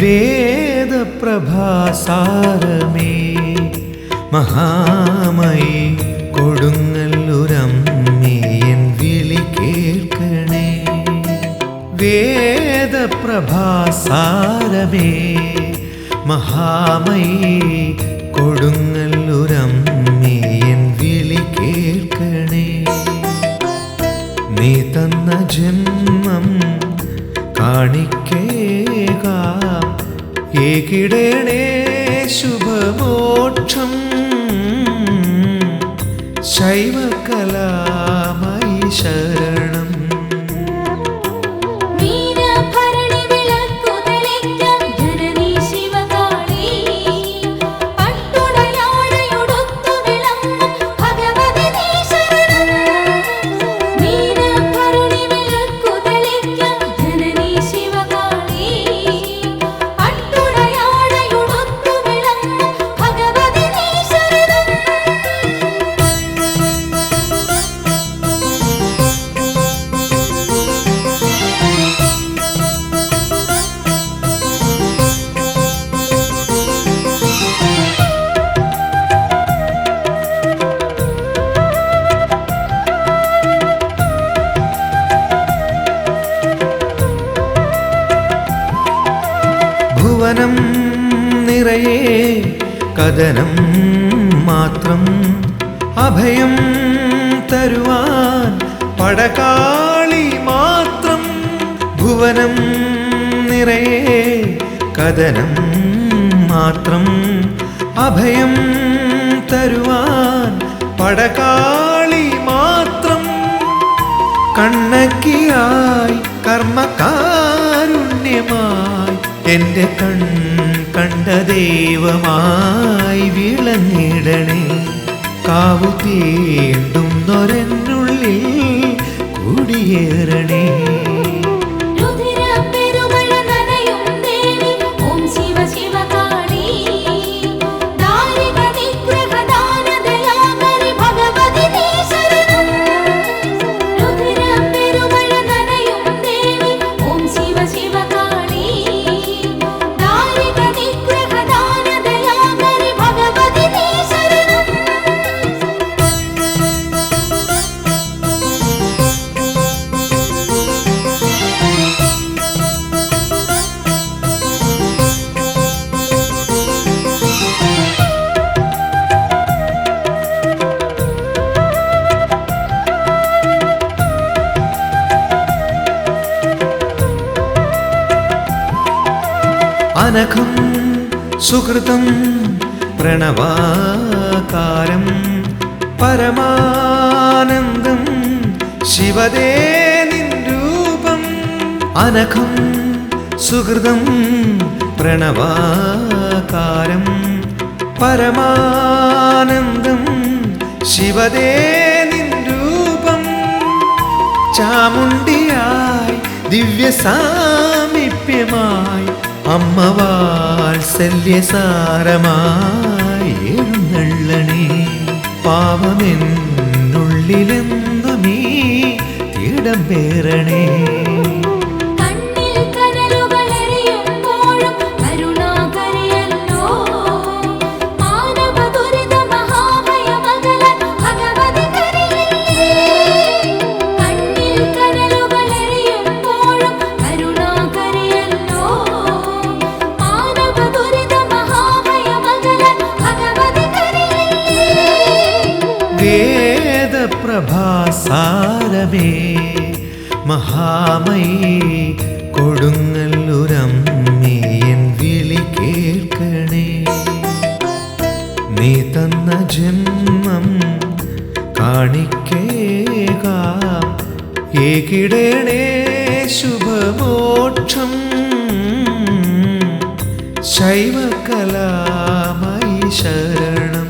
വേദപ്രഭാസാരമേ മഹാമയി കൊടുങ്ങല്ലൂരമ്മേ N വിളി കേൾക്കണേ. വേദപ്രഭാസാരമേ മഹാമയി കൊടുങ്ങല്ലൂരമ്മേ N വിളി കേൾക്കണേ. നീ തന്ന ജന്മം കാണിക്കേകാം ഏകിടണേ ശുഭമോക്ഷം. ശൈവകലാമയി ശരണം. ഭുവനം നിറയെ കഥനം മാത്രം അഭയം തരുവാൻ പടകാളി മാത്രം. ഭുവനം നിറയെ കഥനം മാത്രം അഭയം തരുവാൻ പടകാളി മാത്രം. കണ്ണക്കിയായി കർമ്മകാരുണ്യമായി എൻ്റെ കണ്ട ദൈവമായി വിളങ്ങിടണേ. കാവു തീണ്ടുന്നൊരെന്നുള്ളിൽ കുടിയേറണേ. അനഘം സുഹൃതം പ്രണവാകാരം പരമാനന്ദം ശിവദേ നിൻ രൂപം. അനഘം സുഹൃതം പ്രണവാകാരം പരമാനന്ദം ശിവദേ നിൻ രൂപം. ചാമുണ്ടിയായി ദിവ്യസാമീപ്യമായി അമ്മ വാത്സല്യസാരമായി എഴുന്നള്ളണേ. പാവമെന്നുള്ളിലെന്നു നീ ഇടം പേരണേ. വേദപ്രഭാസാരമേ മഹാമയി കൊടുങ്ങല്ലൂരമ്മേ എൻ വിളി കേൾക്കണേ. നീ തന്ന ജന്മം കാണിക്കേകാം ഏകിടണേ ശുഭമോക്ഷം. ശൈവകലാമയി ശരണം.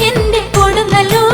കൊടുങ്ങല്ലൂർ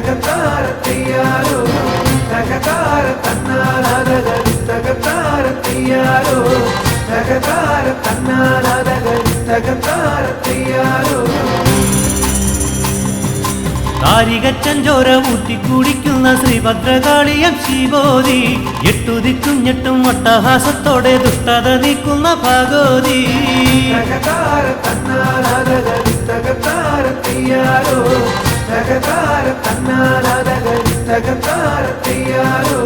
തകതാരത്തിയാരോ തകതാര തന്നാലാതകരി തകതാരത്തിയാരോ തകതാര തന്നാലാതകരി തകതാരത്തിയാരോ കാരികച്ചഞ്ചോര ഊറ്റിക്കുടിക്കുന്ന ശ്രീഭദ്രകാളിയം ശിവോതി എട്ടുദിക്കും ഞെട്ടും അട്ടഹാസത്തോടെ ദുഷ്ടത നീക്കുന്ന ഭഗവതി തകതാര തന്നാലാതകരി തകതാരത്തിയാരോ തകതാര തന്നാലാതകരി തകതാരത്തിയാരോ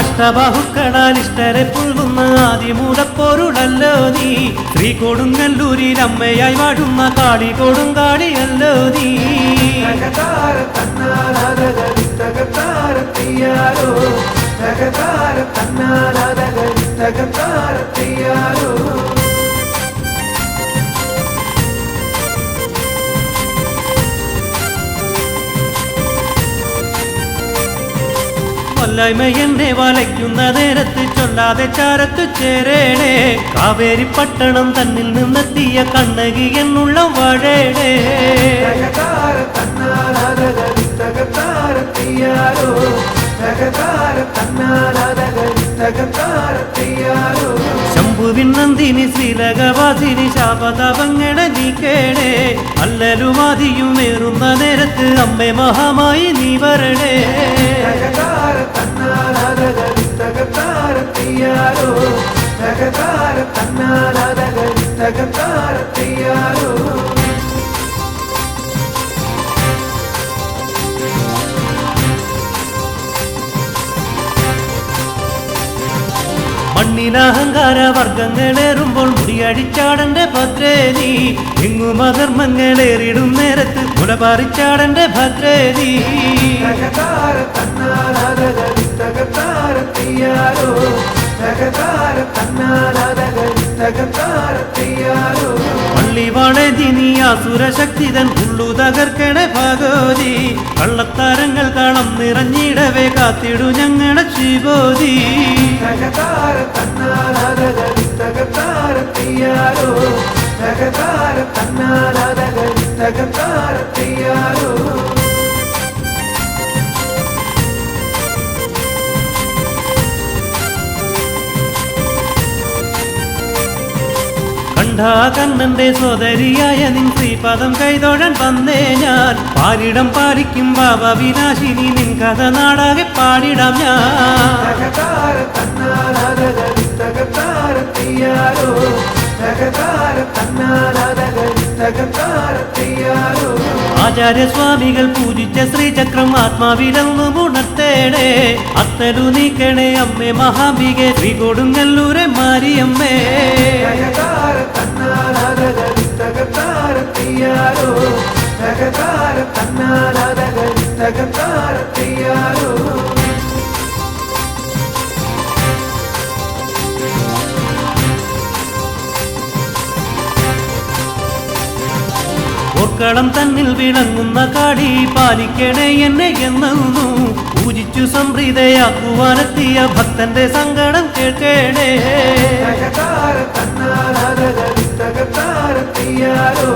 അഷ്ടബാഹുക്കളാൽ ഇഷ്ടരെ പുൽകുന്ന ആദിമൂടപ്പൊരുളല്ലോ നീ ശ്രീ കൊടുങ്ങല്ലൂരിൽ അമ്മയായി വാഴുന്ന കാളി കൊടുങ്കാളിയല്ലോ നീ തകതാര തന്നാലാതകരി തകതാരത്തിയാരോ തകതാര തന്നാലാതകരി തകതാരത്തിയാരോ വല്ലായ്മ എന്നെ വലയ്ക്കുന്ന നേരത്ത് ചൊല്ലാതെ ചാരത്തു ചേരേണേ കാവേരി പട്ടണം തന്നിൽ നിന്നെത്തിയ കണ്ണകി എന്നുള്ള വാഴേടേ തകതാര തന്നാലാതകരി തകതാരത്തിയാരോ തകതാര തന്നാലാതകരി തകതാരത്തിയാരോ ശംഭുവിൻ നന്ദിനി ശ്രീലകവാസിനി ശാപതാപങ്ങളെ നീക്കേണേ അല്ലലുമാതിയുമേറുന്ന നേരത്ത് അമ്മേ മഹാമായി നീ വരണേ തകതാര തന്നാലാതകരി തകതാരത്തിയാരോ തകതാര തന്നാലാതകരി തകതാരത്തിയാരോ മണ്ണിലഹങ്കാര വർഗങ്ങളേറുമ്പോൾ മുടിയടിച്ചാടന്റെ ഭദ്രേനി എങ്ങും അധർമ്മങ്ങളേറിടും നേരത്ത് മുലപാറിച്ചാടന്റെ ഭദ്രേനി തകതാര തന്നാലാതകരി തകതാരത്തിയാരോ തകതാര തന്നാലാതകരി തകതാരത്തിയാരോ പള്ളിവാളേതി നീ അസുരശക്തിതൻ ഉള്ളു തകർക്കണേ ഭഗവതി കള്ളത്താരങ്ങൾ കളം നിറഞ്ഞിടവേ കാത്തിടു ഞങ്ങളുടെ ശിവോതി തകതാര തന്നാലാതകരി തകതാരത്തിയാരോ തകതാര തന്നാലാതകരി തകതാരത്തിയാരോ കണ്ണന്റെ സോദരിയായ നിൻ ശ്രീപദം കൈതൊഴൻ വന്നേ ഞാൻ പാരിടം പാലിക്കും ബാബ വിനാശിനി നിൻ കഥ നാടാകെ പാടിടാം ഞാൻ തകതാര തന്നാലാതകരി തകതാരത്തിയാരോ തകതാര തന്നാലാതകരി തകതാരത്തിയാരോ ആചാര്യസ്വാമികൾ പൂജിച്ച ശ്രീചക്രം ആത്മാവിലൊന്നു ഉണർത്തേണേ അത്തലു നീക്കണേ അമ്മേ മഹാംബികെ ശ്രീ കൊടുങ്ങല്ലൂരെ മാരിയമ്മേ തകതാര തന്നാലാതകരി തകതാരത്തിയാരോ തകതാര തന്നാലാതകരി തകതാരത്തിയാരോ ഓർക്കളം തന്നിൽ വിളങ്ങുന്ന കാടി പാലിക്കണേ എന്നെ എന്നു പൂജിച്ചു സംപ്രീതയാക്കുവാനെത്തിയ ഭക്തന്റെ സങ്കടം കേൾക്കണേ തകതാര തന്നാലാതകരി തകതാരത്തിയാരോ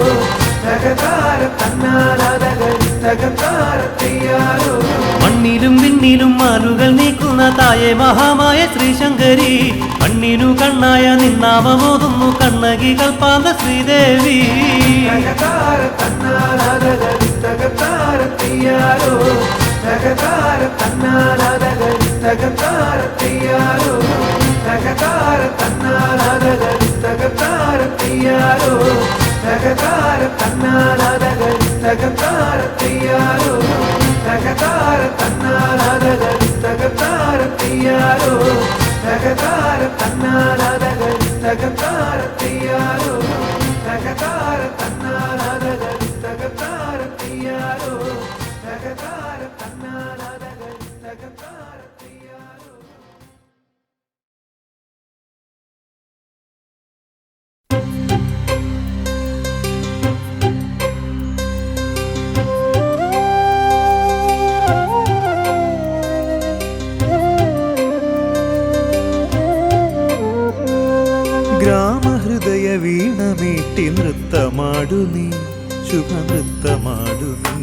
തകതാര തന്നാലാതകരി തകതാരത്തിയാരോ മണ്ണിലും വിണ്ണിലും മാലുകൾ നീക്കുന്ന തായെ മഹാമായ ശ്രീശങ്കരി കണ്ണിനു കണ്ണായ നിന്നാമോതുന്നു കണ്ണകി കൽപ്പാന്ത ശ്രീദേവി തകതാര തന്നാലാതകരി തകതാരത്തിയാരോ തകതാര തന്നാലാതകരി തകതാരത്തിയാരോ തകതാര തന്നാലാതകരി തകതാരത്തിയാരോ തകതാര തന്നാലാതകരി തകതാരത്തിയാരോ തകതാര തന്നാലാതകരി തകതാരത്തിയാരോ തകതാര തന്നാലാതകരി തകതാരത്തിയാരോ തകതാര തന്നാലാതകരി തകതാരത്തിയാരോ തകതാര തന്നാലാതകരി തകതാരത്തിയാരോ ഗ്രാമഹൃദയ വീണമീട്ടി നൃത്തമാടു നീ ശുഭനൃത്തമാടു നീ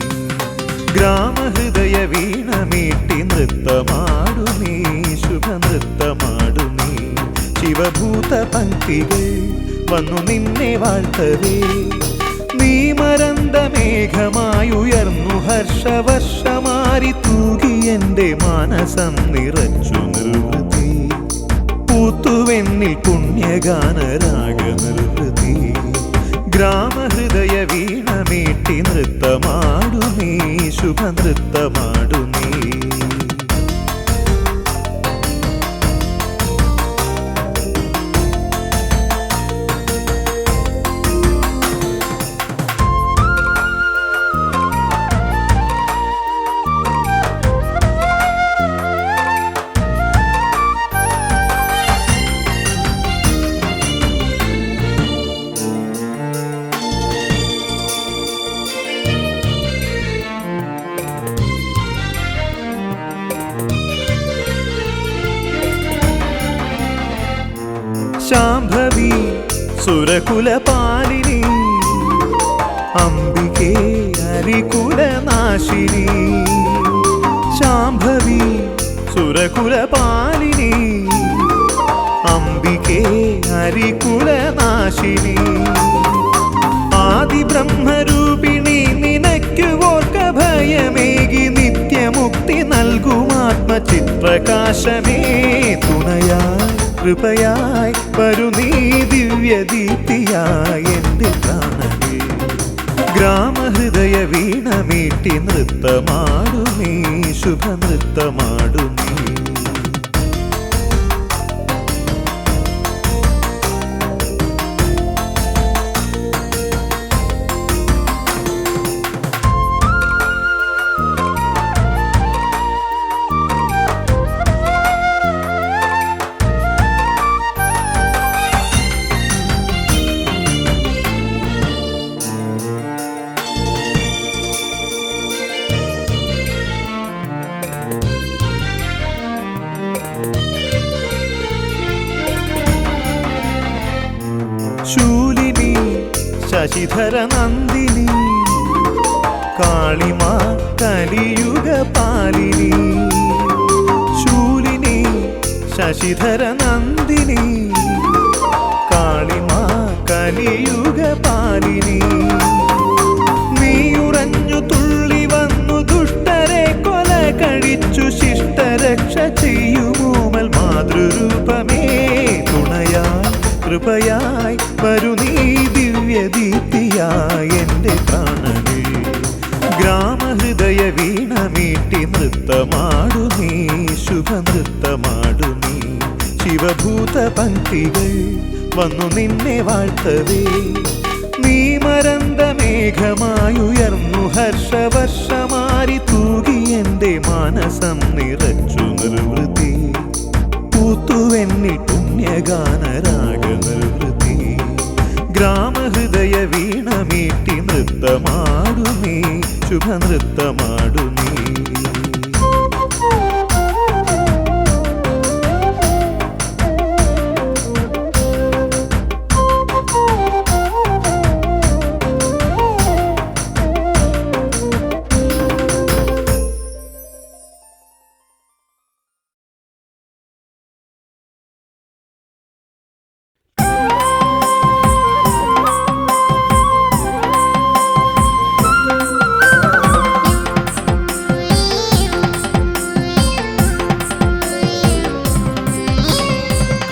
ഗ്രാമഹൃദയ ഗ്രാമഹൃദയ വീണമീട്ടി നൃത്തമാടു നീ ശുഭനൃത്തമാടു നീ ശിവഭൂത പങ്ക്തികൾ വന്നു നിന്നെ വാഴ്ത്തവേ നീ മരന്ത മേഘമായുയർന്നു ഹർഷവർഷമാരി തൂകി എൻ്റെ മാനസം നിറച്ചു നിർവൃതി പൂത്തുവെന്നിൽ പുണ്യഗാനരാഗ നിർവൃതി ഗ്രാമഹൃദയ വീണമീട്ടി നൃത്തമാടു നീ ശുഭനൃത്തമാടു നീ ശാംഭവി സുരകുലപാലിനി അംബികേ ഹരികുലനാശിനി ശാംഭവി സുരകുലപാലിനി അംബികേ ഹരികുലനാശിനി ആദിബ്രഹ്മരൂപിണി നിനക്കു ഓർക്ക ഭയമേകി നിത്യമുക്തി നൽകുമാത്മചിത്രകാശമേ തുണയായി കൃപയായി വരു നീ ദിവ്യദീപ്തിയായി എൻ്റെ പ്രാണനേ ഗ്രാമഹൃദയ വീണമീട്ടി നൃത്തമാടു നീ ശുഭനൃത്തമാടു നീ ശൂലിനി ശശിധര നന്ദിനി കാളിമാ കലിയുഗ പാലിനി ശൂലിനി ശശിധര നന്ദിനി കാളിമാ കലിയുഗ പാലിനി നീയുറഞ്ഞു തുള്ളി വന്നു ദുഷ്ടരെ കൊല കഴിച്ചു ശിഷ്ടരക്ഷ ചെയ്യുമോമൽ മാതൃരൂപമേ തുണയായി കൃപയായി വരു നീ ദിവ്യദീപ്തിയായി എൻ്റെ പ്രാണനേ ഗ്രാമഹൃദയ വീണമീട്ടി നൃത്തമാടു നീ ശുഭനൃത്തമാടു നീ ശിവഭൂത പങ്ക്തികൾ വന്നു നിന്നെ വാഴ്ത്തവേ നീ മരന്ത മേഘമായുയർന്നു ഹർഷവർഷമാരി തൂകി എൻ്റെ മാനസം നിറച്ചു നിർവൃതി പൂത്തുവെന്നിൽ പുണ്യഗാനരാഗ നിർവൃതി ഗ്രാമഹൃദയ വീണമീട്ടി നൃത്തമാടു നീ ശുഭനൃത്തമാടു നീ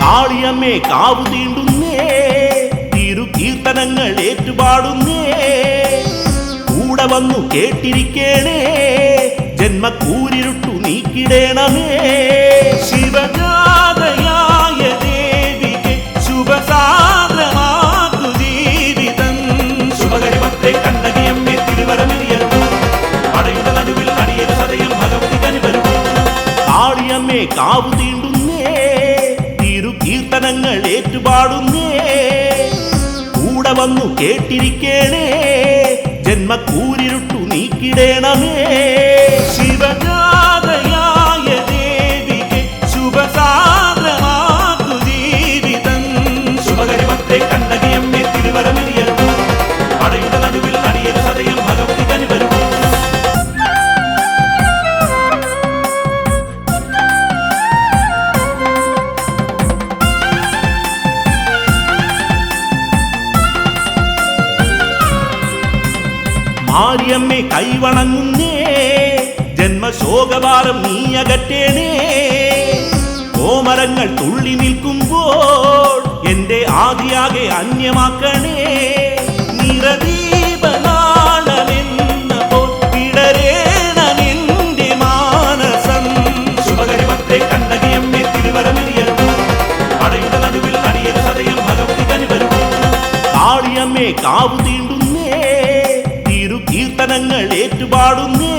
കാളിയമ്മേ കാവു തീണ്ടുന്നേ തിരുകീർത്തനങ്ങൾ ഏറ്റുപാടുന്നേ കൂടെ വന്നു കേട്ടിരിക്കേണേ ജന്മക്കൂരിരുട്ടു നീക്കിടേണമേ ശിവജാതയായ ദേവിക്ക് ശുഭസാന്ദ്രമാക്കു ജീവിതം ശുഭകരിമത്തെ കണ്ണകിയമ്മേ തിരുവരമെറിയരുന്നു പടയുടെ നടുവിൽ അടിയൊരു സദയം ഭഗവതി കനിവരുന്നു കാളിയമ്മേ കാവു തീണ്ടുന്നേ തിരുകീർത്തനങ്ങൾ ഏറ്റുപാടുന്നേ കൂടെ വന്നു കേട്ടിരിക്കേണേ ജന്മക്കൂരിരുട്ടു നീക്കിടേണമേ ശിവജാതയായ ദേവിക്ക് ശുഭസാന്ദ്രമാക്കു ജീവിതം ശുഭകരിമത്തെ കണ്ണകിയമ്മേ തിരുവരമെറിയരുന്നു പടയുടെ നടുവിൽ അടിയൊരു സദയം ഭഗവതി കനിവരുന്നു മാരിയമ്മേ കൈവണങ്ങുന്നേ, ജന്മശോകഭാരം നീ അകറ്റേണേ. കോമരങ്ങൾ തുള്ളി നിൽക്കുമ്പോൾ എന്റെ ആദിയാകെ അന്യമാക്കണേ. നിറദീപനാളമെന്ന പോൽ വിടരേണമെന്റെ മാനസം. ശുഭകരിമത്തെ കണ്ണകിയമ്മേ തിരുവരമിരിയരുമോ, അടയുടെ നടുവിൽ അടിയൻ സദയം ഭഗവതി കനിവരുമോ. കാളിയമ്മേ കാവു തീണ്ടുന്നേ, തിരു കീർത്തനങ്ങൾ ഏറ്റുപാടുന്നേ.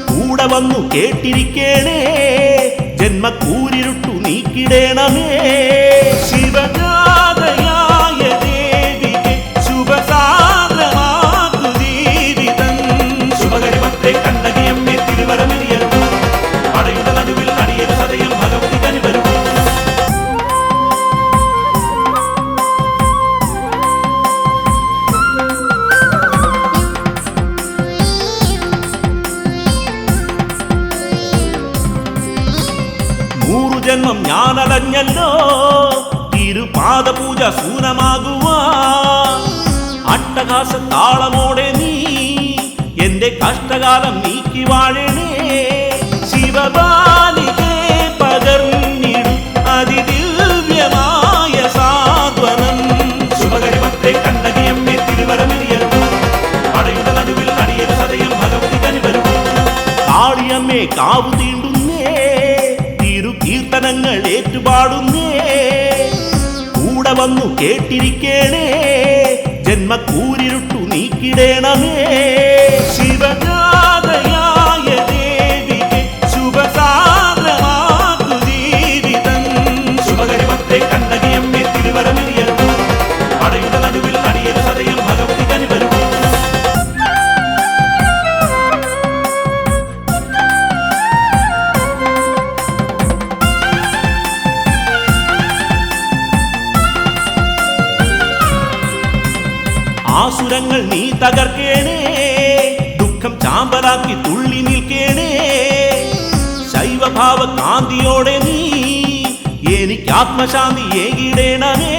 കൂടെ വന്നു കേട്ടിരിക്കേണേ, ജന്മക്കൂരിരുട്ടു നീക്കിടേണമേ. ശിവജാതയായ ദേവിക്ക് ശുഭസാന്ദ്രമാക്കു ജീവിതം. ശുഭകരിമത്തെ കണ്ണകിയമ്മേ തിരുവരമിരിയരുമോ, അടയുടെ നടുവിൽ അടിയൻ സദയം ഭഗവതി കനിവരുമോ. ജന്മം ഞാനലഞ്ഞല്ലോ തിരുപാദപൂജ സൂനമാകുവാ. അട്ടഹാസ താളമോടെ നീ എന്റെ കഷ്ടകാലം നീക്കി വാഴണേ. ശിവബാലികേ പകർന്നിടും അതിദിവ്യമായ സാന്ത്വനം. ശുഭകരിമത്തെ കണ്ണകിയമ്മേ തിരുവരമിരിയരുമോ, അടയുടെ നടുവിൽ അടിയൻ സദയം ഭഗവതി കനിവരുമോ. കാളിയമ്മേ കാവു തീണ്ടുന്നേ, കീർത്തനങ്ങൾ ഏറ്റുപാടുന്നേ. കൂടെ വന്നു കേട്ടിരിക്കേണേ, ജന്മക്കൂരിരുട്ടു നീക്കിടേണമേ. ശിവജാതയായ ദേവിക്ക് ശുഭസാന്ദ്രമാക്കു ജീവിതം. ശുഭകരിമത്തെ കണ്ണകിയമ്മേ തിരുവരമിരിയരുമോ, അടയുടെ നടുവിൽ അടിയൻ സദയം ഭഗവതി കനിവരുമോ. ആസുരങ്ങൾ നീ തകർക്കേണേ, ദുഃഖം ചാമ്പലാക്കി തുള്ളി നിൽക്കേണേ. ശൈവഭാവ കാന്തിയോടെ നീ എനിക്ക് ആത്മശാന്തി ഏകിടേണമേ.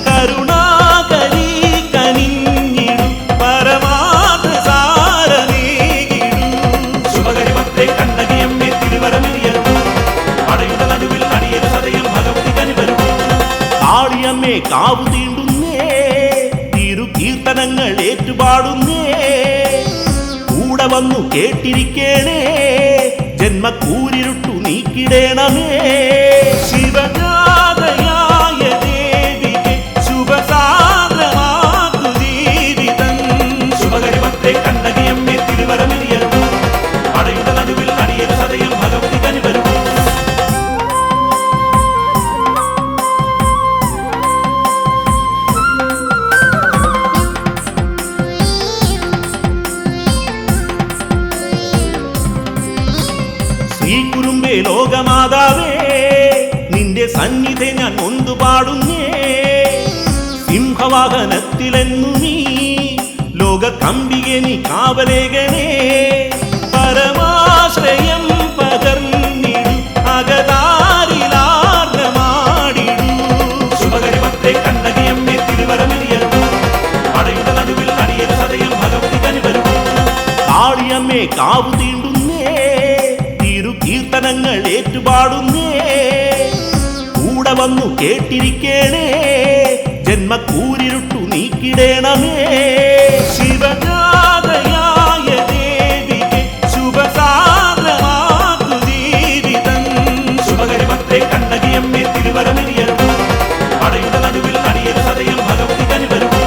കരുണാകരി കനിഞ്ഞിടും പരമാർത്ഥ സാരമേകിടും. ശുഭകരിമത്തെ കണ്ണകിയമ്മേ തിരുവരമിരിയരുമോ, അടയുടെ നടുവിൽ അടിയൻ സദയം ഭഗവതി കനിവരുമോ. കാളിയമ്മേ കാവു തീണ്ടുന്നേ, കീർത്തനങ്ങൾ ഏറ്റുപാടുന്നേ. കൂടെ വന്നു കേട്ടിരിക്കേണേ, ജന്മക്കൂരിരുട്ടു നീക്കിടേണമേ. ശിവജാതയായ ദേവിക്ക് ശുഭസാന്ദ്രമാക്കു ജീവിതം. ശുഭകരിമത്തെ കണ്ണകിയമ്മേ തിരുവരമിരിയരുമോ, അടയുടെ നടുവിൽ അടിയൻ സദയം ഭഗവതി കനിവരുമോ. ശ്രീകുരുമ്പേ ലോകമാതാവേ, നിന്റെ സന്നിധി ഞാൻ നൊന്തു പാടുന്നേ. സിംഹവാഹനത്തിലെന്നു നീ ലോക കമ്പികെ നീ കാവലേകണേ. പരമാശ്രയം പകർന്നിടും അകതാരിലാർദ്രമാടിടൂ. ശുഭകരിമത്തെ കണ്ണകിയമ്മേ തിരുവരമിരിയരുമോ, അടയുടെ നടുവിൽ അടിയൻ സദയം ഭഗവതി കനിവരുമോ. കാളിയമ്മേ കാവു തീണ്ടുന്നേ, കീർത്തനങ്ങൾ ഏറ്റുപാടുന്നേ. കൂടെ വന്നു കേട്ടിരിക്കേണേ, ജന്മക്കൂരിരുട്ടു നീക്കിടേണമേ. ശിവജാതയായ ദേവിക്ക് ശുഭസാന്ദ്രമാക്കു ജീവിതം. ശുഭകരിമത്തെ കണ്ണകിയമ്മേ തിരുവരമിരിയരുമോ, അടയുടെ നടുവിൽ അടിയൻ സദയം ഭഗവതി കനിവരുമോ.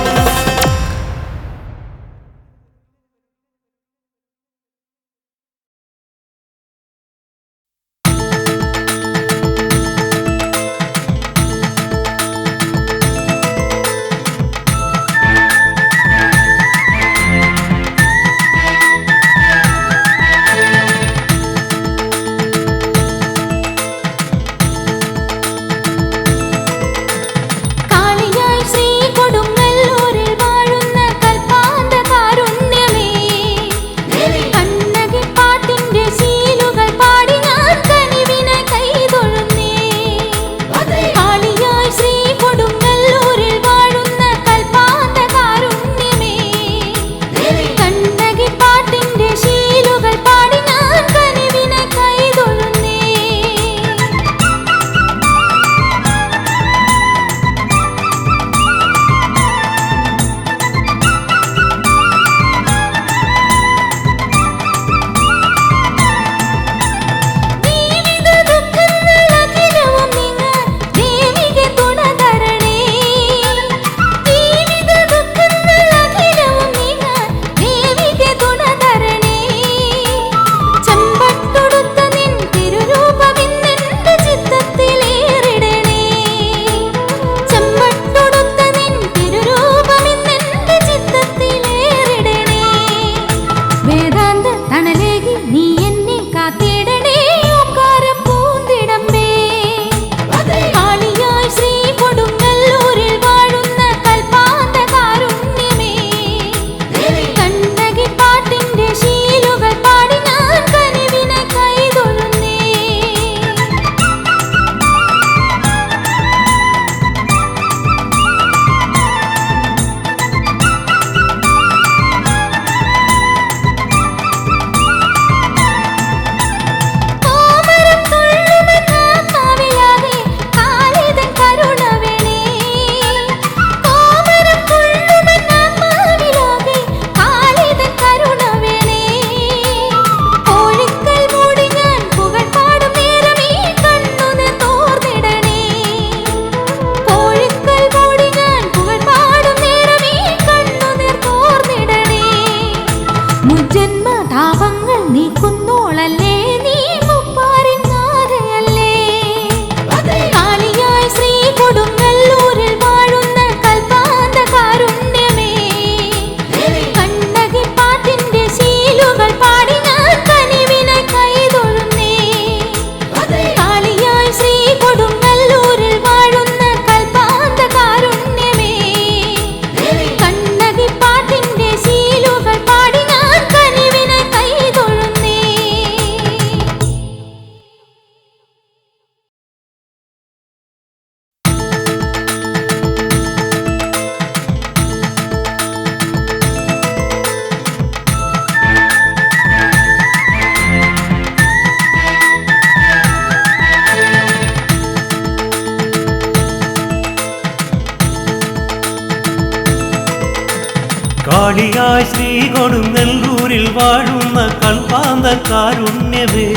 കാളിയായി ശ്രീ കൊടുങ്ങല്ലൂരിൽ വാഴുന്ന കൽപ്പാന്ത കാരുണ്യമേ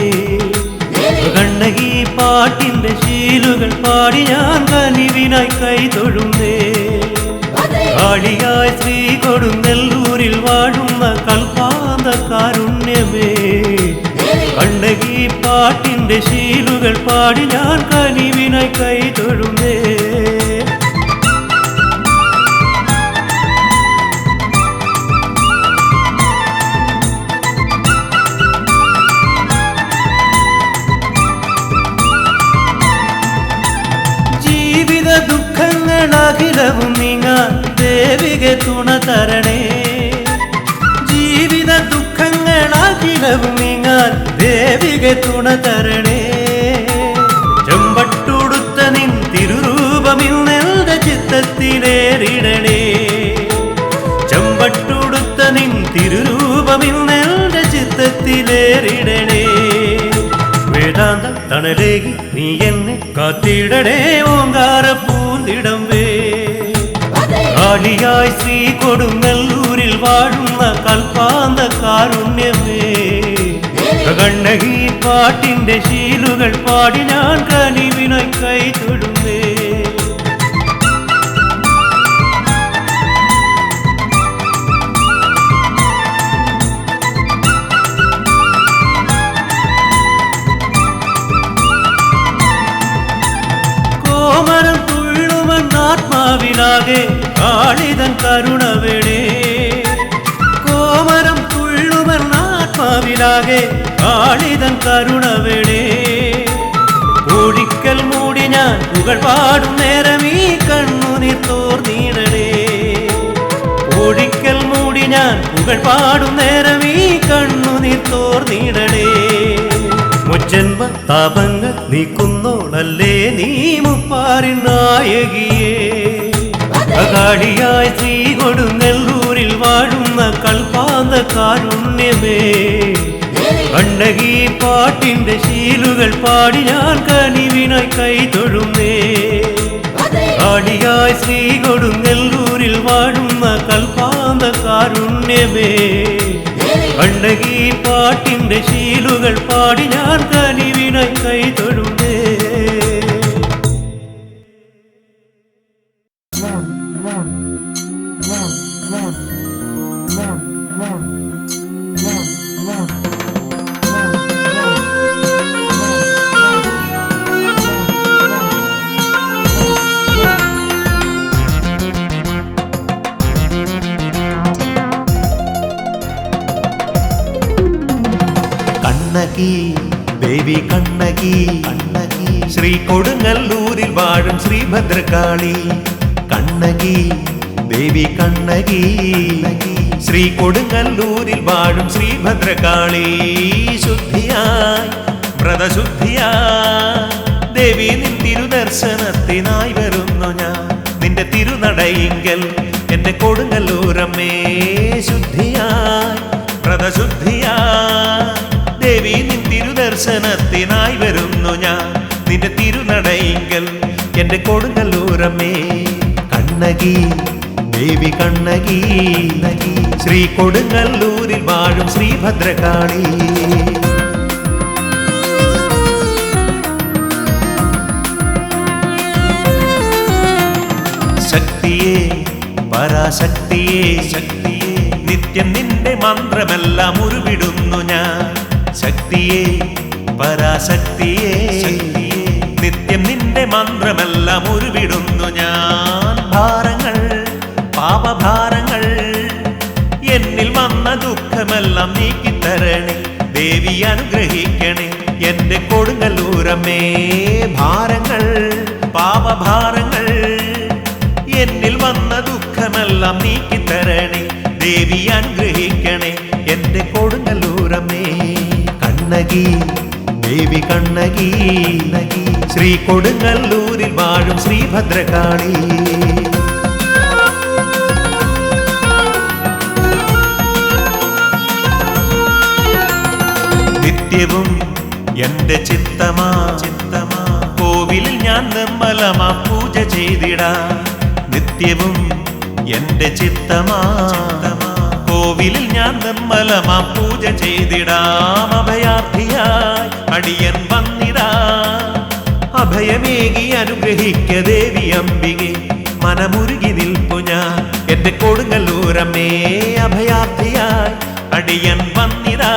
കണ്ണകി പാട്ടിന്റെ ശീലുകൾ പാടി ഞാൻ കനിവിനായി കൈതൊഴുന്നേ കാളിയായി ശ്രീ കൊടുങ്ങല്ലൂരിൽ വാഴുന്ന കൽപ്പാന്ത കാരുണ്യമേ കണ്ണകി പാട്ടിന്റെ ശീലുകൾ പാടി ഞാൻ കനിവിനായി കൈതൊഴുന്നേ ജീവിത ദുഃഖങ്ങളഖിലവും നീങ്ങാൻ ദേവികെ തുണ തരണേ ജീവിത ദുഃഖങ്ങളഖിലവും നീങ്ങാൻ ദേവികെ തുണ തരണേ ചെമ്പട്ടുടുത്ത നിൻ തിരുരൂപമിന്നെന്റെ ചിത്തത്തിലേറിടണേ ചെമ്പട്ടുടുത്ത നിൻ തിരുരൂപമിന്നെന്റെ ചിത്തത്തിലേറിടണേ വേദാന്ത തണലേകി നീ എന്നെ കാത്തിടണേ ഓങ്കാര പൂന്തിടമ്പേ കാളിയായി ശ്രീ കൊടുങ്ങല്ലൂരിൽ വാഴുന്ന കൽപ്പാന്ത കാരുണ്യമേ കണ്ണകി പാട്ടിന്റെ ശീലുകൾ പാടി ഞാൻ കനിവിനായി കൈതൊഴുന്നേ കോമരം തുള്ളുമെന്നാത്മാവിലാകെ കാളിതൻ കരുണ വേണേ കോമരം തുള്ളുമെന്നാത്മാവിലാകെ കാളിതൻ കരുണ വേണേ ഒരിക്കൽ മൂടി ഞാൻ പുകൾ പാടും നേരം ഈ കണ്ണുനീർ തോർന്നിടണേ ഒരിക്കൽ മൂടി ഞാൻ പുകൾ പാടും നേരം ഈ കണ്ണുനീർ തോർന്നിടണേ മുജ്ജന്മ താപങ്ങൾ നീക്കുന്നോളല്ലേ നീ മുപ്പാരിൻ നായകിയേ കാളിയായി ശ്രീ കൊടുങ്ങല്ലൂരിൽ വാഴുന്ന കൽപ്പാന്ത കാരുണ്യമേ കണ്ണകി പാട്ടിന്റെ ശീലുകൾ പാടി ഞാൻ കനിവിനായി കൈതൊഴുന്നേ കാളിയായി ശ്രീ കൊടുങ്ങല്ലൂരിൽ വാഴുന്ന കൽപ്പാന്ത കാരുണ്യമേ കണ്ണകി പാട്ടിന്റെ ശീലുകൾ പാടി ഞാൻ കനിവിനായി കൈതൊഴുന്നേ കണ്ണകി ദേവി കണ്ണകി കണ്ണകി ശ്രീ കൊടുങ്ങല്ലൂരിൽ വാഴും ശ്രീഭദ്രകാളി കണ്ണകി ദേവി കണ്ണകി ശ്രീ കൊടുങ്ങല്ലൂരിൽ വാഴും ശ്രീഭദ്രകാളി ശുദ്ധിയായി വ്രതശുദ്ധിയായി ദേവി നിൻ തിരുദർശനത്തിനായി വരുന്നു ഞാൻ നിന്റെ തിരുനടയിങ്കൽ എന്റെ കൊടുങ്ങല്ലൂരമ്മേ ശുദ്ധിയായി വ്രതശുദ്ധിയായി ദേവി നിൻ തിരുദർശനത്തിനായി വരുന്നു ഞാൻ നിന്റെ തിരുനടയിങ്കൽ എന്റെ കൊടുങ്ങല്ലൂരമ്മേ കണ്ണകി ദേവി കണ്ണകി ശ്രീ കൊടുങ്ങല്ലൂരിൽ വാഴും ശ്രീഭദ്രകാളി ശക്തിയേ പരാശക്തിയേ ശക്തിയേ നിത്യം നിന്റെ മന്ത്രമെല്ലാം ഉരുവിടുന്നു ഞാൻ ശക്തിയേ പരാശക്തിയേ നിത്യം നിന്റെ മന്ത്രമെല്ലാം ഉരുവിടുന്നു ഞാൻ ഭാരങ്ങൾ പാപഭാരങ്ങൾ എന്നിൽ വന്ന ദുഃഖമെല്ലാം നീക്കിത്തരണേ ദേവി അനുഗ്രഹിക്കണേ എന്റെ കൊടുങ്ങല്ലൂരമ്മേ ഭാരങ്ങൾ പാപഭാരങ്ങൾ എന്നിൽ വന്ന ദുഃഖമെല്ലാം നീക്കിത്തരണേ ദേവി അനുഗ്രഹിക്കണേ എന്റെ കൊടുങ്ങല്ലൂരമ്മേ കണ്ണകി ദേവി കണ്ണകി ശ്രീ കൊടുങ്ങല്ലൂരിൽ വാഴും ശ്രീഭദ്രകാളി നിത്യവും എന്റെ ചിത്തമാ കോവിലിൽ ഞാൻ നിർമ്മലമാ പൂജ ചെയ്തിടാ നിത്യവും എന്റെ ചിത്തമാ കോവിലിൽ ഞാൻ നിർമ്മലമാം പൂജ ചെയ്തിടാം അഭയാർത്ഥിയായി അടിയൻ വന്നിടാ അഭയമേകി അനുഗ്രഹിക്ക ദേവി അംബികെ മനമുരുകി നിൽപ്പു ഞാൻ എന്റെ കൊടുങ്ങല്ലൂരമ്മേ അഭയാർത്ഥിയായി അടിയൻ വന്നിടാ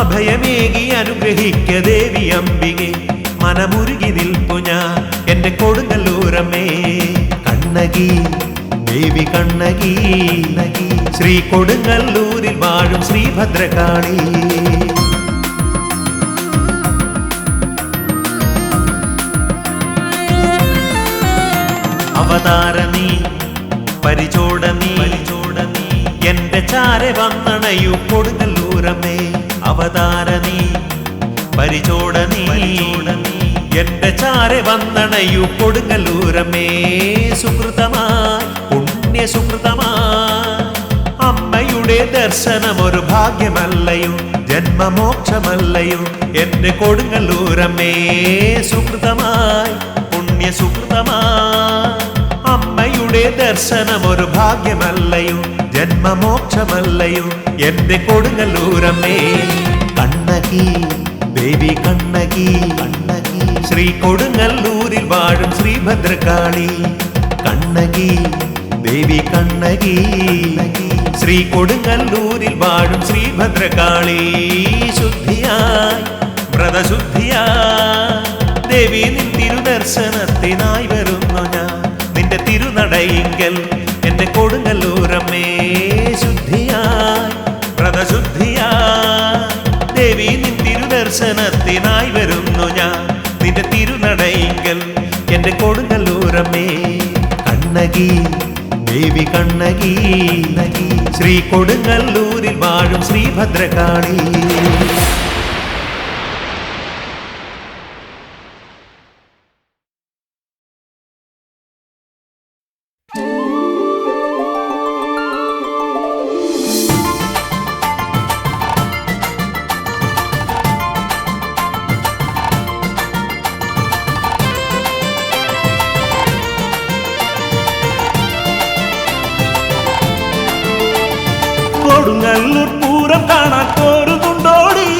അഭയമേകി അനുഗ്രഹിക്ക ദേവി അംബികെ മനമുരുകി നിൽപ്പു ഞാൻ എന്റെ കൊടുങ്ങല്ലൂരമ്മേ കണ്ണകി ദേവി കണ്ണകി ശ്രീ കൊടുങ്ങല്ലൂരിൽ വാഴും ശ്രീഭദ്രകാളി അവതാരണി പരിചോടനി എന്റെ ചാരെ വന്നണയു കൊടുങ്ങല്ലൂരമ്മേ അവതാരണി പരിചോടനി എന്റെ ചാരെ വന്നണയു കൊടുങ്ങല്ലൂരമ്മേ സുകൃതമായി പുണ്യസുകൃതമായി അമ്മയുടെ ദർശനം ഒരു ഭാഗ്യമല്ലയോ ജന്മമോക്ഷമല്ലയോ എന്റെ കൊടുങ്ങല്ലൂരമ്മേ സുകൃതമായി പുണ്യസുകൃതമായി അമ്മയുടെ ദർശനം ഒരു ഭാഗ്യമല്ലയോ ജന്മമോക്ഷമല്ലയോ എന്റെ കൊടുങ്ങല്ലൂരമ്മേ കണ്ണകി ദേവി കണ്ണകി ശ്രീ കൊടുങ്ങല്ലൂരിൽ വാഴും ശ്രീഭദ്രകാളി കണ്ണകി ദേവി കണ്ണകി ശ്രീ കൊടുങ്ങല്ലൂരിൽ വാഴും ശ്രീഭദ്രകാളി ശുദ്ധിയായി വ്രതശുദ്ധിയായി ദേവി നിൻ തിരുദർശനത്തിനായി വരുന്നു ഞാൻ നിന്റെ തിരുനടയിങ്കൽ എന്റെ കൊടുങ്ങല്ലൂരമ്മേ ശുദ്ധിയായി വ്രതശുദ്ധിയായി ദേവി നിൻ തിരുദർശനത്തിനായി വരുന്നു ഞാൻ നിന്റെ തിരുനടയിങ്കൽ എന്റെ കൊടുങ്ങല്ലൂരമ്മേ കണ്ണകി ദേവി കണ്ണകി ശ്രീ കൊടുങ്ങല്ലൂരിൽ വാഴും ശ്രീഭദ്രകാളി കൊടുങ്ങല്ലൂർ പൂരം കാണാൻ പോരുന്നുണ്ടോടി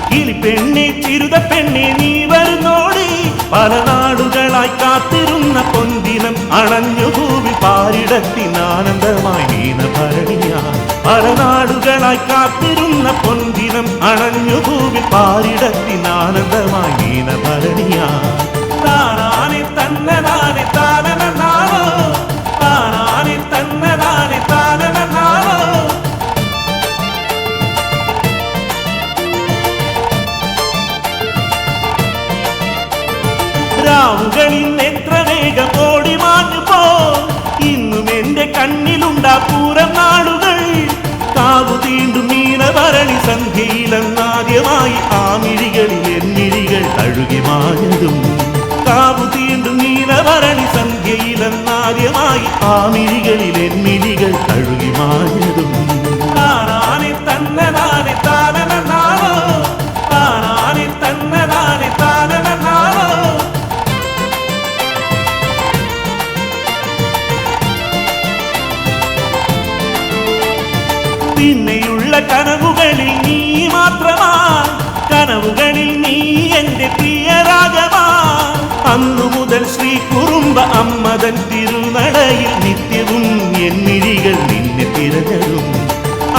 കിളിപ്പെണ്ണെ ചിരുത പെണ്ണെ നീ വരുന്നോടി പല നാടുകളായി കാത്തിരുന്ന പൊന്തിനം അണഞ്ഞു ഭൂമി പാരിടത്തിനാനന്ദമായി നീന ഭരണിയാ പല നാടുകളായി കാത്തിരുന്ന പൊന്തിനം അണഞ്ഞു ഭൂമി പാരിടത്തിനാനന്ദമായി നീന ഭരണിയാ താനാനെ തന്നനാനെ താനനാവോ താനാനെ തന്നനാനെ താനനാവോ രാവുകളിൽ എത്ര വേഗം ഓടി മാഞ്ഞു പോ ഇന്നും എന്റെ കണ്ണിലുണ്ടാ പൂരം നാളുകൾ കാവു തീണ്ടും മീനഭരണി സന്ധ്യയിലെന്നാദ്യമായി ആ മിഴികളിൽ എന്നിഴികൾ തഴുകി മാഞ്ഞതും കാവു തീണ്ടും മീനഭരണി സന്ധ്യയിലെന്നാദ്യമായി ആ മിഴികളിൽ എന്നിഴികൾ തഴുകി മാഞ്ഞതും താനാനെ തന്നനാനെ താനനാവോ താനാനെ തന്നനാനെ താനനാവോ പിന്നെയുള്ള കനവുകളിൽ നീ മാത്രമാ കനവുകളിൽ നീ എന്റെ പ്രിയരാഗമാ അന്നു മുതൽ ശ്രീ കുറുമ്പ അമ്മതൻ തിരുനടയിൽ നിത്യവും എന്നിഴികൾ നിന്നെ തിരഞ്ഞതും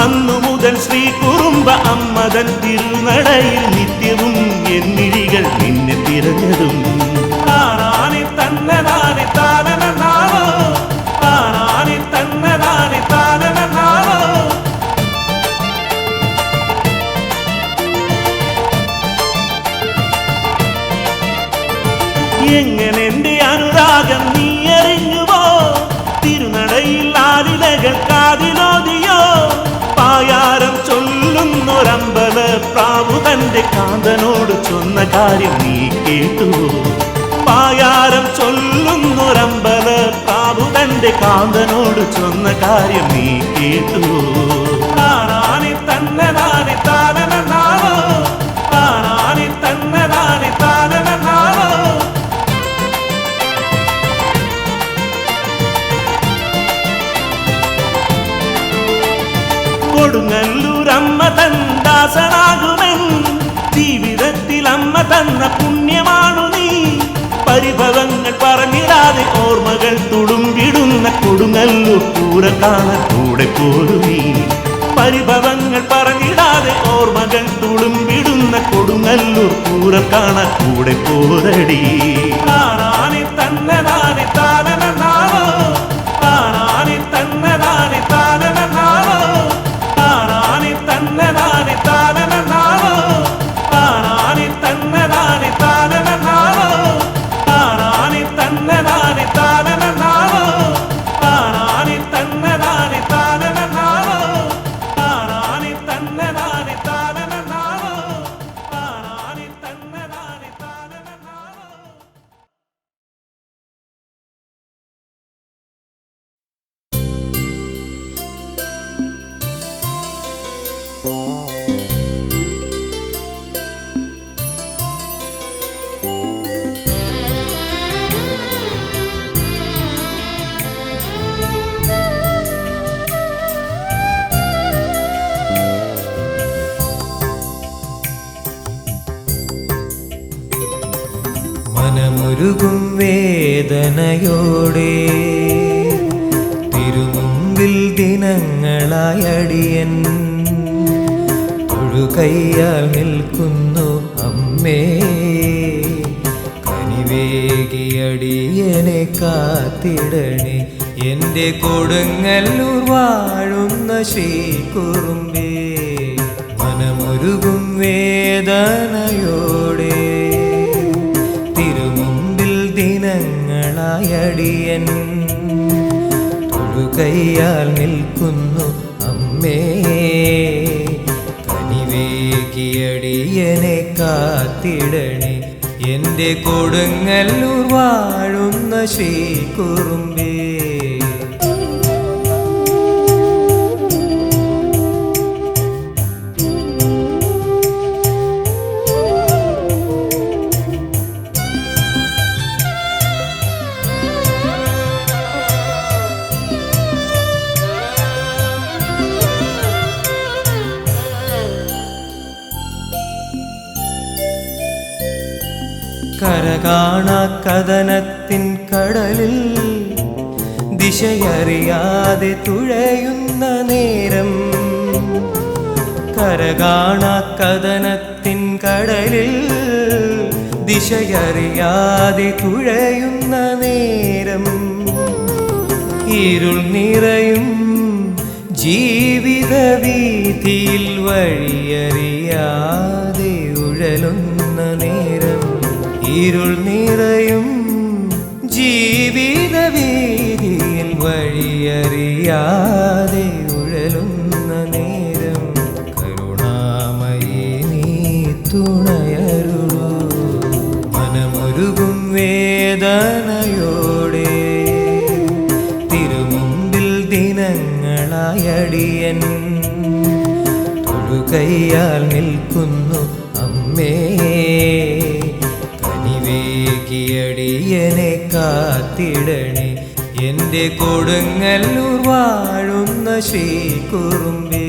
അന്നു മുതൽ ശ്രീ കുറുമ്പ അമ്മതൻ തിരുനടയിൽ നിത്യവും എന്നിഴികൾ നിന്നെ തിരഞ്ഞതും താനാനെ തന്നനാനെ താനനാവോ താനാനെ തന്നനാനെ താനനാവോ എങ്ങനെ എന്റെ അനുരാഗം നീ അറിഞ്ഞുവോ തിരുനടയിൽ ആലിലകൾ കാതിലോതിയോ പായാരം ചൊല്ലുന്നൊരമ്പല പ്രാവു തന്റെ കാന്തനോട് ചൊന്ന കാര്യം നീ കേട്ടുവോ പായാരം ചൊല്ലുന്നൊരമ്പല പ്രാവു തന്റെ കാന്തനോട് ചൊന്ന കാര്യം നീ കേട്ടുവോ താനാനെ തന്നനാനെ താനനാവോ താനാനെ തന്നനാനെ താനനാവോ അമ്മ തൻ ദാസനാകുമെൻ ജീവിതത്തിൽ അമ്മ തന്ന പുണ്യമാണു നീ പരിഭവങ്ങൾ പറഞ്ഞിടാതെ ഓർമ്മകൾ തുളുമ്പിടുന്ന കൊടുങ്ങല്ലൂർ പൂരം കാണാൻ കൂടെ പോരു നീ പരിഭവങ്ങൾ പറഞ്ഞിടാതെ ഓർമ്മകൾ തുളുമ്പിടുന്ന കൊടുങ്ങല്ലൂർ പൂരം കാണാൻ കൂടെ പോരടി താനാനെ തന്നെ നാനെ താനനാവോ താനാനെ തന്നെ നാനെ താനനാവോ താനാനെ തന്നെ നാനെ താനനാവോ താനാനെ തന്നെ നാനെ താനനാവോ താനാനെ തന്നെ നാനെ താനനാവോ താനാനെ തന്നെ നാനെ താനനാവോ താനാനെ തന്നെ നാനെ താനനാവോ താനാനെ തന്നെ നാനെ താനനാവോ. മനമുരുകും വേദനയോടെ തിരുമുമ്പിൽ ദിനങ്ങളായടിയൻ തൊഴുകയ്യാൽ നിൽക്കുന്നു അമ്മേ കനിവേകിയടിയനെ കാത്തിടണേ എൻ്റെ കൊടുങ്ങല്ലൂർ വാഴുന്ന ശ്രീകുറുമ്പേ മനമുരുകും വേദനയോടെ തിരുമുമ്പിൽ ദിനങ്ങളായടിയൻ തൊഴുകയ്യാൽ നിൽക്കുന്നു അമ്മേ കനിവേകിയടിയനെ കാത്തിടണേ എൻ്റെ കൊടുങ്ങല്ലൂർ വാഴുന്ന ശ്രീകുറുമ്പേ കരകാണാ കഥനത്തിൻ കടലിൽ ദിശയറിയാതെ തുഴയുന്ന നേരം കരകാണാ കഥനത്തിൻ കടലിൽ ദിശയറിയാതെ തുഴയുന്ന നേരം ഇരുൾ നിറയും ജീവിത വീതിയിൽ വഴിയറിയാതെ ഉഴലുന്ന നേരം ഇരുൾ നിറയും ജീവിത വീതിയിൽ വഴിയറിയാതെ ഉഴലുന്ന നേരം കരുണാമയേ നീ തുണയരുളൂ മനമുരുകും വേദനയോടെ തിരുമുമ്പിൽ ദിനങ്ങളായടിയൻ തൊഴുകയ്യാൽ നിൽക്കുന്നു അമ്മേ കനിവേകിയടിയനെ കാത്തിടണേ എൻ്റെ കൊടുങ്ങല്ലൂർ വാഴുന്ന ശ്രീകുറുമ്പേ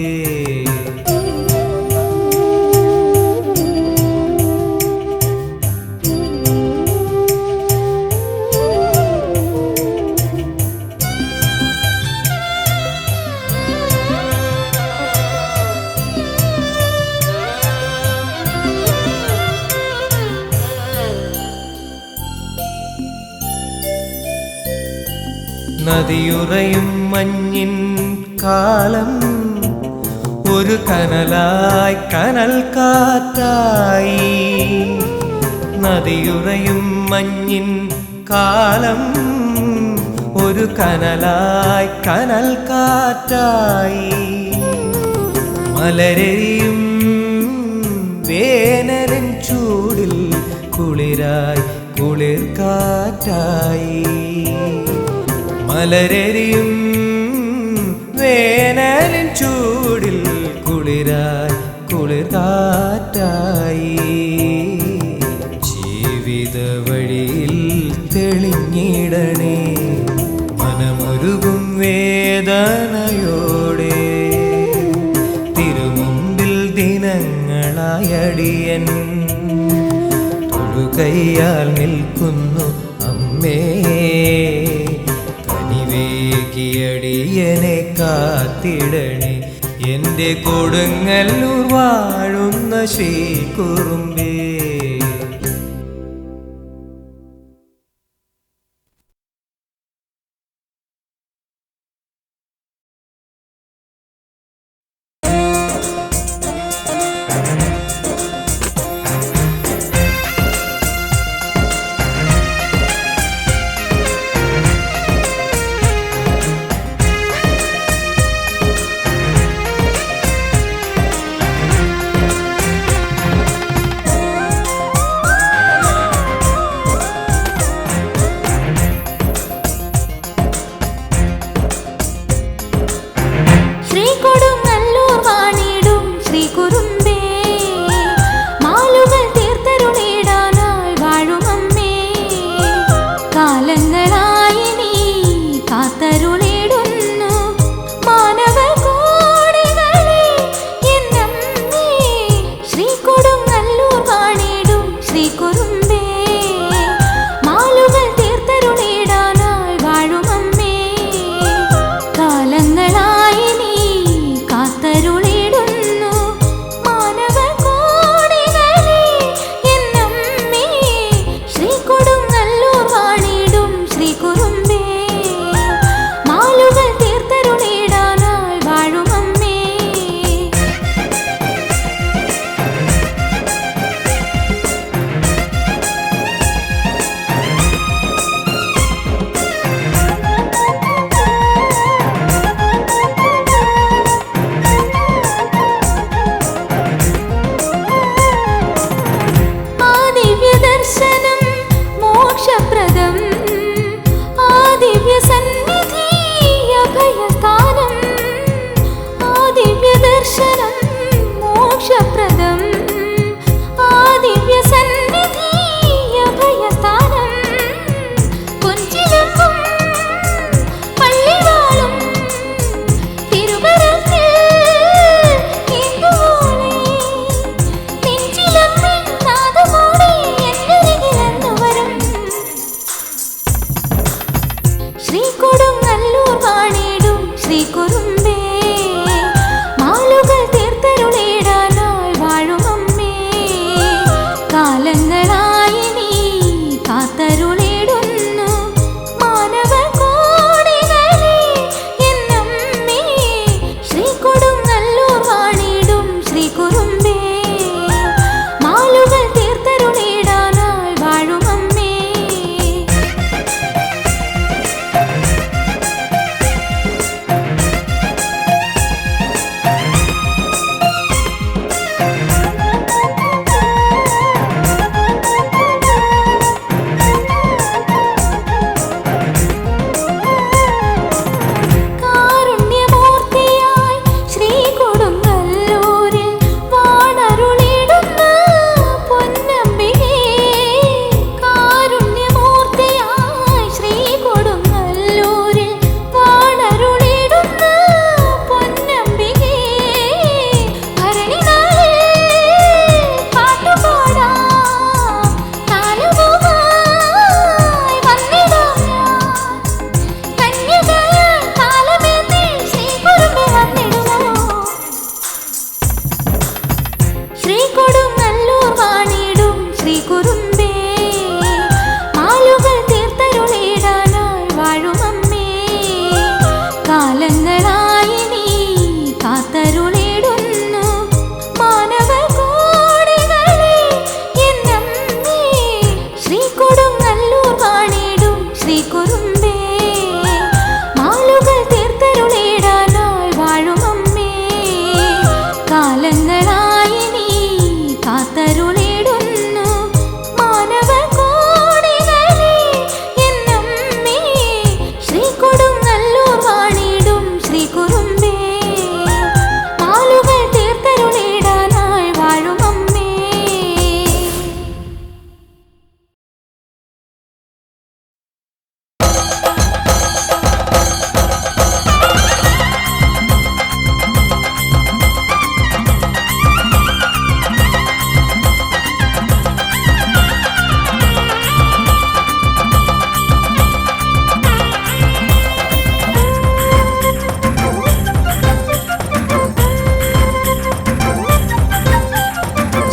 നദിയുറയും മഞ്ഞിൻ കാലം ഒരു കനലായി കനൽ കാറ്റായി നദിയുറയും മഞ്ഞിൻ കാലം ഒരു കനലായി കനൽ കാറ്റായി മലരെയും വേനലിൻ ചൂടിൽ കുളിരായി കുളിർ കാറ്റായി മലരെയും വേനലിൻ ചൂടിൽ കുളിരായി കുളിർ കാറ്റായി ജീവിത വഴിയിൽ തെളിഞ്ഞിടണേ മനമുരുകും വേദനയോടെ തിരുമുമ്പിൽ കയ്യാൽ നിൽക്കുന്നു അമ്മേ. കനിവേകിയടിയനെ കാത്തിടണേ എൻ്റെ കൊടുങ്ങല്ലൂർ വാഴുന്ന ശ്രീകുറുമ്പേ.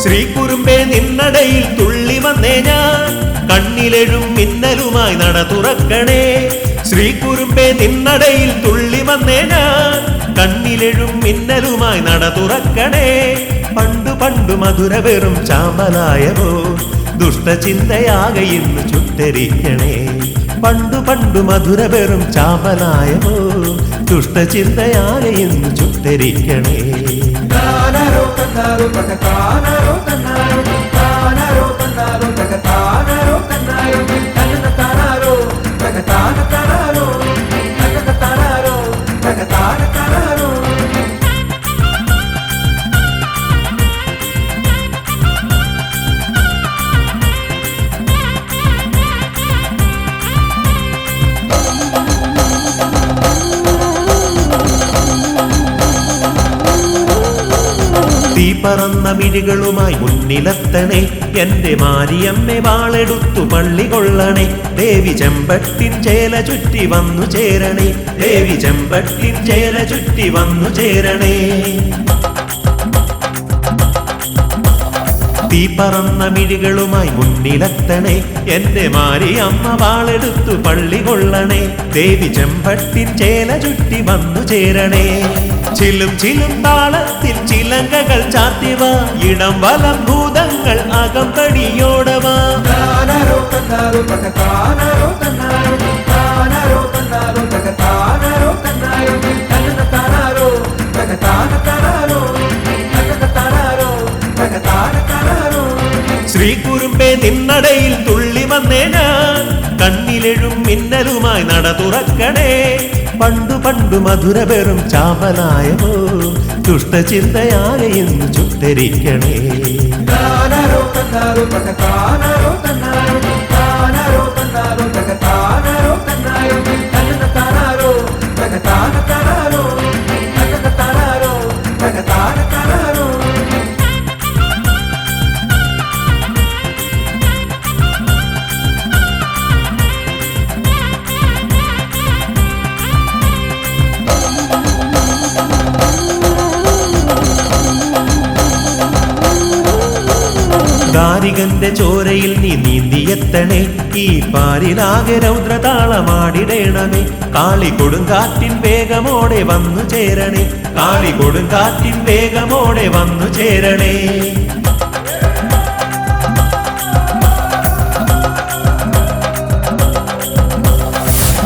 ശ്രീകുറുമ്പേ നിന്നടയിൽ തുള്ളി വന്നേ ഞാൻ കണ്ണിലെഴും മിന്നലുമായി നട തുറക്കണേ ശ്രീകുറുമ്പേ നിന്നടയിൽ തുള്ളി വന്നേ ഞാൻ കണ്ണിലെഴും മിന്നലുമായി നട തുറക്കണേ പണ്ടു പണ്ടു മധുര വെറും ചാമ്പലായവോ ദുഷ്ടചിന്തയാകെ ഇന്ന് ചുട്ടരിക്കണേ പണ്ടു പണ്ടു മധുര വെറും ചാമ്പലായവോ ദുഷ്ടചിന്തയാകെ ഇന്ന് ചുട്ടരിക്കണേ തീ പറന്ന മിഴികളുമായി മുന്നിലെത്തണേ എന്റെ മാരിയമ്മേ വാളെടുത്തു പള്ളി കൊള്ളണേ ദേവി ചെമ്പട്ടിൻ ചേല ചുറ്റി വന്നു ചേരണേ ദേവി ചെമ്പട്ടിൻ ചേല ചുറ്റി വന്നു ചേരണേ തീ പറന്ന മിഴികളുമായി മുന്നിലെത്തണേ എന്റെ മാരിയമ്മ വാളെടുത്തു പള്ളി കൊള്ളണേ ദേവി ചെമ്പട്ടിൻ ചേല ചുറ്റി വന്നു ചേരണേ ചിലും ചിലും താളത്തിൽ ചിലങ്കകൾ ചാത്തിവ ഇടം വലം ഭൂതങ്ങൾ അകമ്പടിയോടവ ശ്രീകുറുമ്പേ നിന്നടയിൽ തുള്ളി വന്നേ ഞാൻ കണ്ണിലെഴും മിന്നലുമായി നട തുറക്കണേ പണ്ടു പണ്ടു മധുര വെറും ചാമ്പലായവോ ദുഷ്ടചിന്തയാകെ ഇന്ന് ചുട്ടരിക്കണേ ദാരികന്റെ ചോരയിൽ നീ നീന്തിയെത്തണേ ഈ പാരിലാകെ രൗദ്രതാളമാടിടേണമേ കാളി കൊടുങ്കാറ്റിൻ വേഗമോടെ വന്നു ചേരണേ കാളി കൊടുങ്കാറ്റിൻ വേഗമോടെ വന്നു ചേരണേ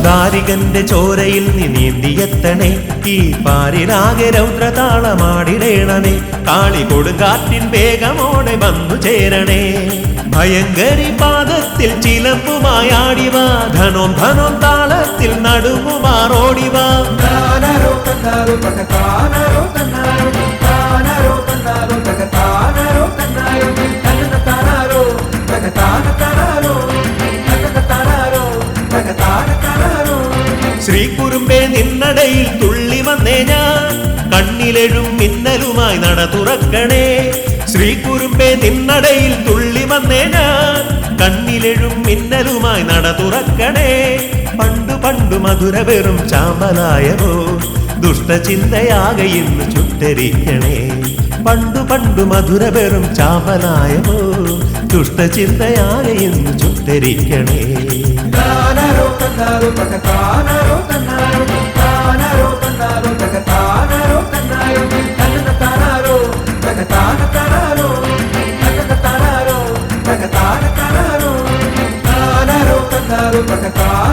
ദാരികന്റെ ചോരയിൽ നീ നീന്തിയെത്തണേ ഈ പാരിലാകെ രൗദ്രതാളമാടിടേണമേ കാളി കൊടുങ്കാറ്റിൻ വേഗമോടെ വന്നു ചേരണേ ഭയങ്കരി പാദത്തിൽ ചിലമ്പുമായാടിവ ധനോം ധനോം താളത്തിൽ നടുമുമാറോടിവ ശ്രീകുറുമ്പേ നിന്നടയിൽ തുള്ളി വന്നേ ഞാൻ കണ്ണിലെഴും മിന്നലുമായി നട തുറക്കണേ ശ്രീകുറുമ്പേ നിന്നടയിൽ തുള്ളി വന്നേ ഞാൻ കണ്ണിലെഴും മിന്നലുമായി നട തുറക്കണേ പണ്ടു പണ്ടു മധുര വെറും ചാമ്പലായവോ ദുഷ്ടചിന്തയാകെ ഇന്ന് ചുട്ടരിക്കണേ പണ്ടു പണ്ടു മധുര വെറും ചാമ്പലായവോ ദുഷ്ടചിന്തയാകെ ഇന്ന് ചുട്ടരിക്കണേ Pakatana